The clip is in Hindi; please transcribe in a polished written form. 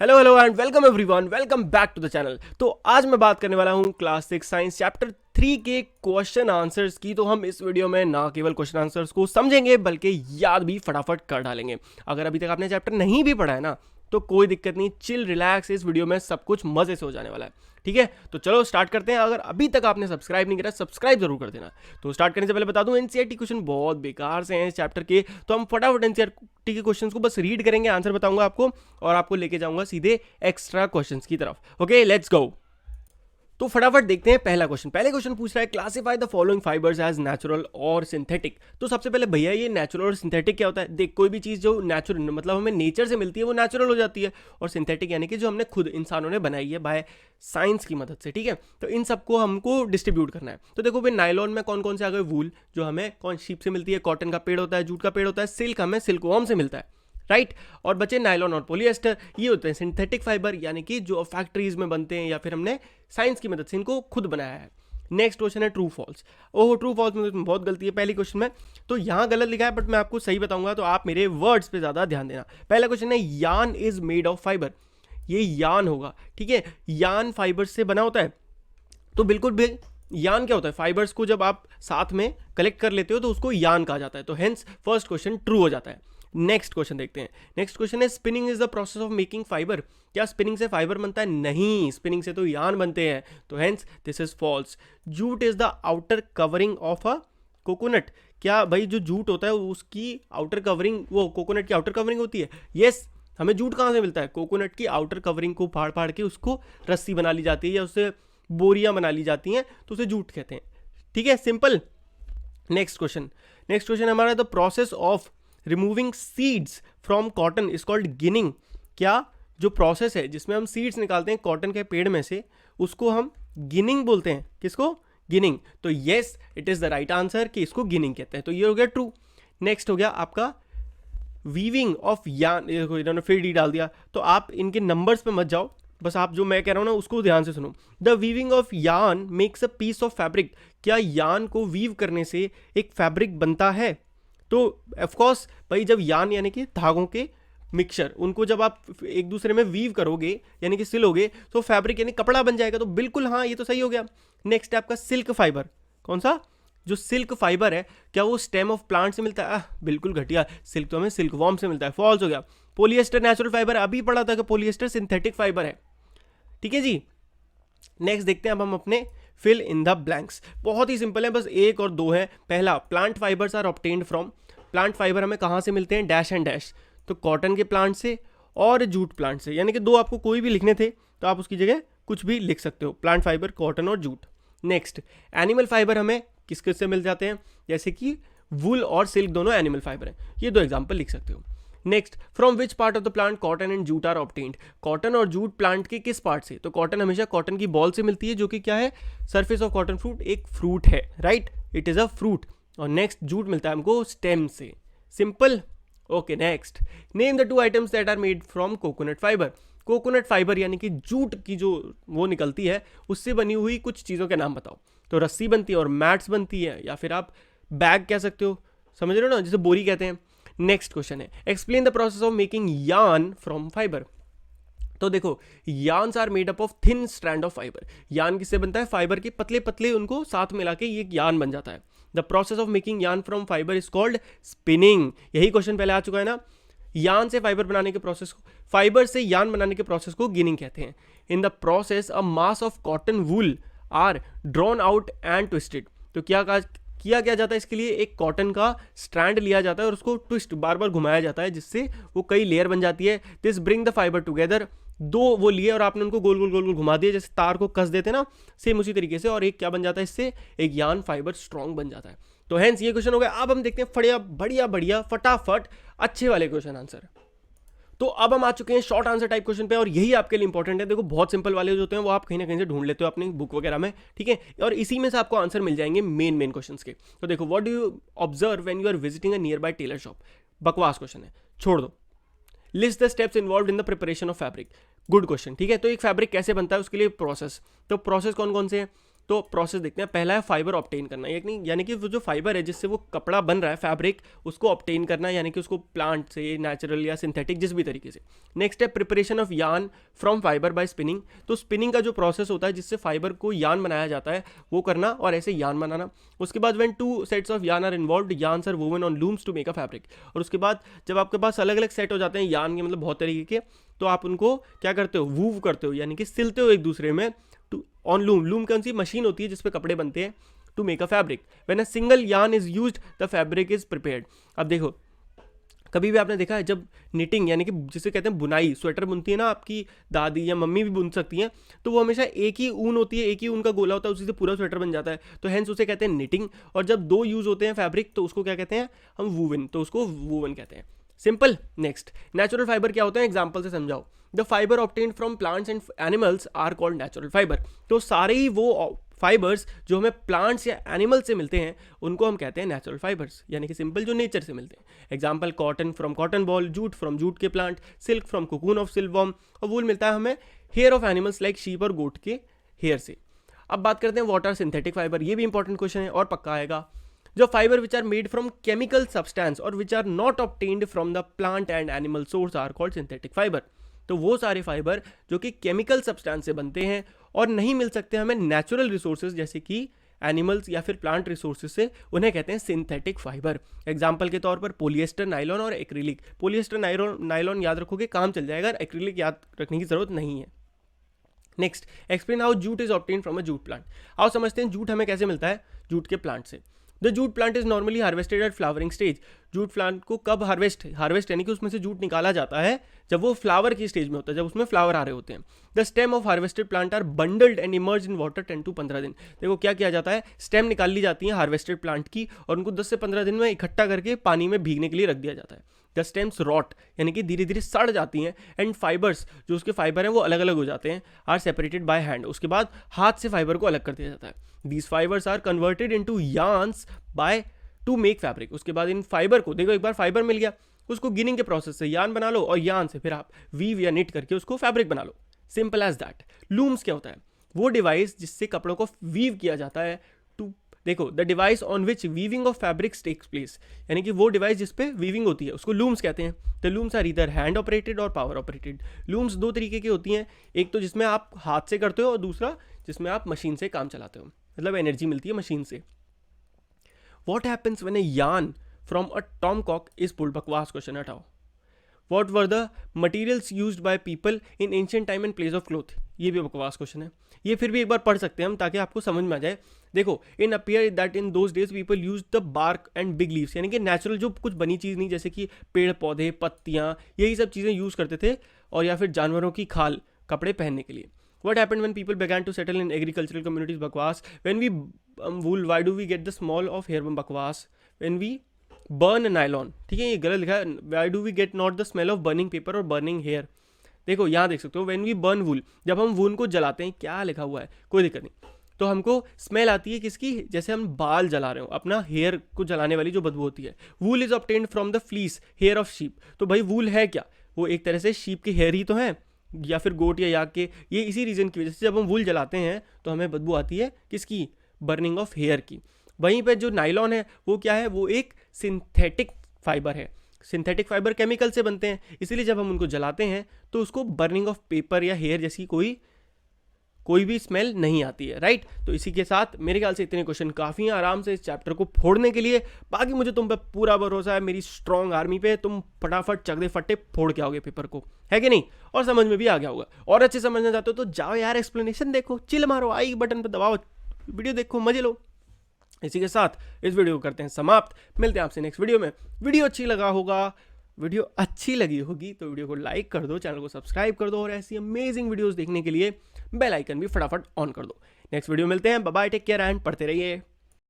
Hello hello and welcome everyone, welcome back to the channel. तो आज मैं बात करने वाला हूँ क्लास 6 साइंस चैप्टर 3 के क्वेश्चन आंसर्स की। तो हम इस वीडियो में ना केवल क्वेश्चन आंसर्स को समझेंगे बल्कि याद भी फटाफट कर डालेंगे। अगर अभी तक आपने चैप्टर नहीं भी पढ़ा है ना तो कोई दिक्कत नहीं, चिल रिलैक्स, इस वीडियो में सब कुछ मजे से हो जाने वाला है। ठीक है, तो चलो स्टार्ट करते हैं। अगर अभी तक आपने सब्सक्राइब नहीं करा सब्सक्राइब जरूर कर देना। तो स्टार्ट करने से पहले बता दूं, एनसीईआरटी क्वेश्चन बहुत बेकार से हैं इस चैप्टर के, तो हम फटाफट एनसीईआरटी के क्वेश्चंस को बस रीड करेंगे, आंसर बताऊंगा आपको और आपको लेके जाऊंगा सीधे एक्स्ट्रा क्वेश्चंस की तरफ। Okay, let's go. तो फटाफट देखते हैं पहला क्वेश्चन। पहले क्वेश्चन पूछ रहा है classify the following fibres as natural और सिंथेटिक। तो सबसे पहले भैया ये नेचुरल और सिंथेटिक क्या होता है? देख, कोई भी चीज़ जो नेचुरल मतलब हमें नेचर से मिलती है वो नेचुरल हो जाती है, और सिंथेटिक यानी कि जो हमने खुद इंसानों ने बनाई है बाय साइंस की मदद से। ठीक है, तो इन सबको हमको डिस्ट्रीब्यूट करना है। तो देखो भाई, नायलॉन में कौन कौन से आ गए? वूल, जो हमें कौन शीप से मिलती है, कॉटन का पेड़ होता है, जूट का पेड़ होता है, सिल्क हमें सिल्कवॉर्म से मिलता है, राइट। और बचे नायलॉन और पॉलिएस्टर, ये होते हैं सिंथेटिक फाइबर, यानी कि जो फैक्ट्रीज में बनते हैं या फिर हमने साइंस की मदद से इनको खुद बनाया है। नेक्स्ट क्वेश्चन है ट्रू फॉल्स। ओह, ट्रू फॉल्स में बहुत गलती है पहली क्वेश्चन में, तो यहाँ गलत लिखा है बट मैं आपको सही बताऊंगा, तो आप मेरे वर्ड्स पे ज्यादा ध्यान देना। पहला क्वेश्चन है यान इज मेड ऑफ फाइबर, ये यान होगा। ठीक है, यान फाइबर से बना होता है, तो बिल्कुल भी यान क्या होता है? फाइबर्स को जब आप साथ में कलेक्ट कर लेते हो तो उसको यान कहा जाता है, तो हेंस फर्स्ट क्वेश्चन ट्रू हो जाता है। नेक्स्ट क्वेश्चन देखते हैं। नेक्स्ट क्वेश्चन है spinning is the process of making fibre. क्या स्पिनिंग से फाइबर बनता है? नहीं, स्पिनिंग से तो यान बनते हैं, तो hence this is false. Jute is the outer covering of a coconut. क्या भाई जो जूट होता है उसकी आउटर कवरिंग वो कोकोनट की आउटर कवरिंग होती है? यस। हमें जूट कहाँ से मिलता है? कोकोनट की आउटर कवरिंग को फाड़ फाड़ के उसको रस्सी बना ली जाती है या उससे बोरियां बना ली जाती हैं, तो उसे जूट कहते हैं। ठीक है, simple. Next question. Next question हमारा the process of removing seeds from cotton is called ginning. क्या जो प्रोसेस है जिसमें हम सीड्स निकालते हैं कॉटन के पेड़ में से, उसको हम गिनिंग बोलते हैं। किसको? गिनिंग। तो yes, it is the right answer कि इसको गिनिंग कहते हैं, तो ये हो गया ट्रू। नेक्स्ट हो गया आपका वीविंग ऑफ यान। इन्होंने फिर डी डाल दिया, तो आप इनके नंबर्स पे मत जाओ, बस आप जो मैं कह रहा हूं ना उसको ध्यान से सुनो। The weaving of yarn makes a piece of fabric. क्या यान को वीव करने से एक फैब्रिक बनता है? तो ऑफकोर्स भाई, जब यान यानी कि धागों के मिक्सचर, उनको जब आप एक दूसरे में वीव करोगे यानी कि सिलोगे तो फैब्रिक यानी कपड़ा बन जाएगा, तो बिल्कुल हाँ, ये तो सही हो गया। नेक्स्ट है आपका सिल्क फाइबर। कौन सा? जो सिल्क फाइबर है, क्या वो स्टेम ऑफ प्लांट से मिलता है? बिल्कुल घटिया, सिल्क तो हमें सिल्क वॉर्म से मिलता है, फॉल्स हो गया। पोलिएस्टर नेचुरल फाइबर, अभी पढ़ा था कि पोलिएस्टर सिंथेटिक फाइबर है। ठीक है जी। नेक्स्ट देखते हैं अब हम अपने फिल इन द ब्लैंक्स। बहुत ही सिंपल है, बस एक और दो है। पहला, plant fibres are obtained from. Plant fibre हमें कहाँ से मिलते हैं? डैश एंड डैश, तो कॉटन के प्लांट से और जूट प्लांट से, यानी कि दो आपको कोई भी लिखने थे तो आप उसकी जगह कुछ भी लिख सकते हो, प्लांट फाइबर, कॉटन और जूट। नेक्स्ट, एनिमल फाइबर हमें किस किस से मिल जाते हैं? जैसे कि वुल और सिल्क, दोनों एनिमल फाइबर हैं, ये दो एग्जाम्पल लिख सकते हो। Next, from which part of the plant cotton and jute are obtained. Cotton और जूट प्लांट के किस पार्ट से? तो कॉटन हमेशा कॉटन की बॉल से मिलती है, जो कि क्या है? सरफेस ऑफ कॉटन फ्रूट, एक फ्रूट है, right, it is a fruit. और नेक्स्ट, जूट मिलता है हमको स्टेम से। Simple. Okay, next, name the two items that are made from coconut fibre. Coconut fibre यानी कि जूट की जो वो निकलती है उससे बनी हुई कुछ चीज़ों के नाम बताओ। तो रस्सी बनती है और मैट्स बनती है, या फिर आप बैग कह सकते हो, समझ रहे हो ना, जिसे बोरी कहते हैं। नेक्स्ट क्वेश्चन है explain the process of making yarn from fibre. तो देखो, yarns are made up of thin strand of fibre. Yarn किससे बनता है? फाइबर के पतले पतले, उनको साथ मिला के ये यार्न बन जाता है। The process of making yarn from fibre is called spinning. यही क्वेश्चन पहले आ चुका है ना। यार्न से फाइबर बनाने के प्रोसेस को, फाइबर से यार्न बनाने के प्रोसेस को गिनिंग कहते हैं। In the process a mass of cotton wool are drawn out and twisted. तो किया जाता है इसके लिए? एक कॉटन का स्ट्रैंड लिया जाता है और उसको ट्विस्ट बार बार घुमाया जाता है, जिससे वो कई लेयर बन जाती है। This bring the fibre together. दो वो लिए और आपने उनको गोल गोल गोल गोल घुमा दिया, जैसे तार को कस देते ना, सेम उसी तरीके से, और एक क्या बन जाता है इससे? एक यार्न फाइबर स्ट्रॉन्ग बन जाता है। तो हेंस ये क्वेश्चन हो गया। अब हम देखते हैं बढ़िया बढ़िया बढ़िया फटाफट अच्छे वाले क्वेश्चन आंसर। तो अब हम आ चुके हैं शॉर्ट आंसर टाइप क्वेश्चन पे, और यही आपके लिए इंपॉर्टेंट है। देखो, बहुत सिंपल वाले जो होते हैं वो आप कहीं ना कहीं से ढूंढ लेते हो अपनी बुक वगैरह में, ठीक है, और इसी में से आपको आंसर मिल जाएंगे मेन क्वेश्चंस के। तो देखो, what do you observe when you are visiting a nearby tailor shop. बकवास क्वेश्चन है, छोड़ दो। List the steps involve in the preparation of fabric. Good question, ठीक है। तो एक फैब्रिक कैसे बनता है उसके लिए प्रोसेस, तो प्रोसेस कौन कौन से हैं? तो प्रोसेस देखते हैं। पहला है फाइबर ऑब्टेन करना, यानी कि वो जो फाइबर है जिससे वो कपड़ा बन रहा है फैब्रिक, उसको ऑब्टेन करना, यानी कि उसको प्लांट से, नेचुरल या सिंथेटिक जिस भी तरीके से। नेक्स्ट है preparation of yarn from fibre by spinning, तो स्पिनिंग का जो प्रोसेस होता है जिससे फाइबर को यार्न बनाया जाता है वो करना, और ऐसे यार्न बनाना। उसके बाद when 2 sets of yarn are involved, yarns are woven on looms to make a fabric. और उसके बाद जब आपके पास अलग अलग सेट हो जाते हैं यार्न के, मतलब बहुत तरीके के, तो आप उनको क्या करते हो, वूव करते हो, यानी कि सिलते हो एक दूसरे में, टू ऑन लूम। लूम कौन सी मशीन होती है जिसपे कपड़े बनते हैं, to make a fabric. When a single yarn is used the fabric is prepared. अब देखो, कभी भी आपने देखा है जब निटिंग, यानी कि जिसे कहते हैं बुनाई, स्वेटर बुनती है ना आपकी दादी या मम्मी भी बुन सकती हैं, तो वो हमेशा एक ही ऊन होती है, एक ही ऊन का गोला होता है, उसी से पूरा स्वेटर बन जाता है, तो हेंस उसे कहते हैं निटिंग। और जब 2 यूज होते हैं फैब्रिक तो उसको क्या कहते हैं हम, वूवन, तो उसको वूवन कहते हैं। सिंपल। नेक्स्ट, नेचुरल फाइबर क्या होता है, एग्जाम्पल से समझाओ। The fibre obtained from plants and animals are called natural fibre. तो सारे ही वो फाइबर्स जो हमें प्लांट्स या एनिमल से मिलते हैं उनको हम कहते हैं नेचुरल फाइबर्स, यानी कि सिंपल जो नेचर से मिलते हैं। Example, cotton from cotton boll, jute from jute के plant, silk from cocoon of silkworm, और वूल मिलता है हमें hair of animals like sheep और गोट के हेयर से। अब बात करते हैं व्हाट आर सिंथेटिक फाइबर, ये भी इंपॉर्टेंट क्वेश्चन है और पक्का आएगा। जो fibre which are made from chemical substance और which are not obtained from the plant and animal source are called synthetic fibre. तो वो सारे फाइबर जो कि केमिकल सब्सटेंस से बनते हैं और नहीं मिल सकते हमें नेचुरल रिसोर्सेज जैसे कि एनिमल्स या फिर प्लांट रिसोर्सेज से, उन्हें कहते हैं सिंथेटिक फाइबर। एग्जाम्पल के तौर पर पोलिएस्टर, नायलॉन और एक्रिलिक। पोलिएस्टर, नायलॉन याद रखोगे, काम चल जाएगा, एक्रिलिक याद रखने की जरूरत नहीं है। Next, explain how jute is obtain from a jute plant. आओ समझते हैं जूट हमें कैसे मिलता है, जूट के प्लांट से। The jute plant is normally harvested at flowering stage. Jute plant को कब हार्वेस्ट यानी कि उसमें से जूट निकाला जाता है जब वो फ्लावर की स्टेज में होता है, जब उसमें फ्लावर आ रहे होते हैं। The stem of harvested plant are bundled and emerge in water 10 to 15 दिन। देखो क्या किया जाता है, स्टेम निकाल ली जाती है हार्वेस्टेड प्लांट की और उनको 10 से 15 दिन में इकट्ठा करके पानी में भीगने के लिए रख दिया जाता है। द स्टेम्स रॉट, यानी कि धीरे धीरे सड़ जाती हैं, एंड फाइबर्स, जो उसके फाइबर हैं वो अलग अलग हो जाते हैं, आर सेपरेटेड बाय हैंड। उसके बाद हाथ से फाइबर को अलग कर दिया जाता है। These fibres are converted into yarns by to make fabric. उसके बाद इन फाइबर को, देखो एक बार फाइबर मिल गया, उसको गिनिंग के प्रोसेस से यार्न बना लो और यार्न से फिर आप वीव या निट करके उसको फैब्रिक बना लो। Simple as that. लूम्स क्या होता है, वो डिवाइस जिससे कपड़ों को वीव किया जाता है। टू देखो, the device on which weaving of fabrics takes place, यानी कि वो डिवाइस जिसपे वीविंग होती है उसको लूम्स कहते हैं। द लूम्स आर इधर हैंड ऑपरेटेड और पावर ऑपरेटेड। लूम्स 2 तरीके की होती हैं, एक तो जिसमें आप हाथ से करते हो और दूसरा जिसमें आप मशीन से काम चलाते हो, मतलब एनर्जी मिलती है मशीन से। What happens when a yarn from a tomcock is pulled? बकवास क्वेश्चन हटाओ। What were the materials used by people in ancient time and place of cloth? ये भी बकवास क्वेश्चन है, ये फिर भी एक बार पढ़ सकते हैं हम ताकि आपको समझ में आ जाए। देखो, in appear that in those days people use the bark and big leaves, यानी कि नेचुरल जो कुछ बनी चीज़ नहीं, जैसे कि पेड़ पौधे, पत्तियाँ, यही सब चीज़ें यूज़ करते थे, और या फिर जानवरों की खाल कपड़े पहनने के लिए। What happened when people began to settle in agricultural communities? बकवास। When we wool, why do we get the smell of hair? बकवास। When we burn nylon, ठीक है, ये गलत लिखा है। Why do we get not the smell of burning paper or burning hair? देखो यहाँ देख सकते हो, when we burn wool, जब हम वूल को जलाते हैं, क्या लिखा हुआ है, कोई दिक्कत नहीं, तो हमको स्मेल आती है किसकी, जैसे हम बाल जला रहे हो, अपना हेयर को जलाने वाली जो बदबू होती है। Wool is obtained from the fleece hair of sheep. तो भाई वूल है क्या, वो एक तरह से शीप के हेयर ही तो है, या फिर गोट या याक के। ये इसी रीज़न की वजह से जब हम वूल जलाते हैं तो हमें बदबू आती है किसकी, बर्निंग ऑफ हेयर की। वहीं पे जो नायलॉन है वो क्या है, वो एक सिंथेटिक फाइबर है। सिंथेटिक फाइबर केमिकल से बनते हैं, इसीलिए जब हम उनको जलाते हैं तो उसको बर्निंग ऑफ पेपर या हेयर जैसी कोई भी स्मेल नहीं आती है, राइट। तो इसी के साथ मेरे ख्याल से इतने क्वेश्चन काफ़ी हैं आराम से इस चैप्टर को फोड़ने के लिए। बाकी मुझे तुम पे पूरा भरोसा है, मेरी स्ट्रॉन्ग आर्मी पे, तुम फटाफट चकदे फट्टे फोड़ के आओगे पेपर को, है कि नहीं, और समझ में भी आ गया होगा। और अच्छे समझना चाहते हो तो जाओ यार एक्सप्लेनेशन देखो, चिल मारो, आई बटन पर दबाओ, वीडियो देखो, मजे लो। इसी के साथ इस वीडियो को करते हैं समाप्त, मिलते हैं आपसे नेक्स्ट वीडियो में। वीडियो अच्छी लगी होगी तो वीडियो को लाइक कर दो, चैनल को सब्सक्राइब कर दो, और ऐसी अमेजिंग वीडियोस देखने के लिए बेल आइकन भी फटाफट ऑन कर दो। नेक्स्ट वीडियो मिलते हैं, bye bye, take care and पढ़ते रहिए।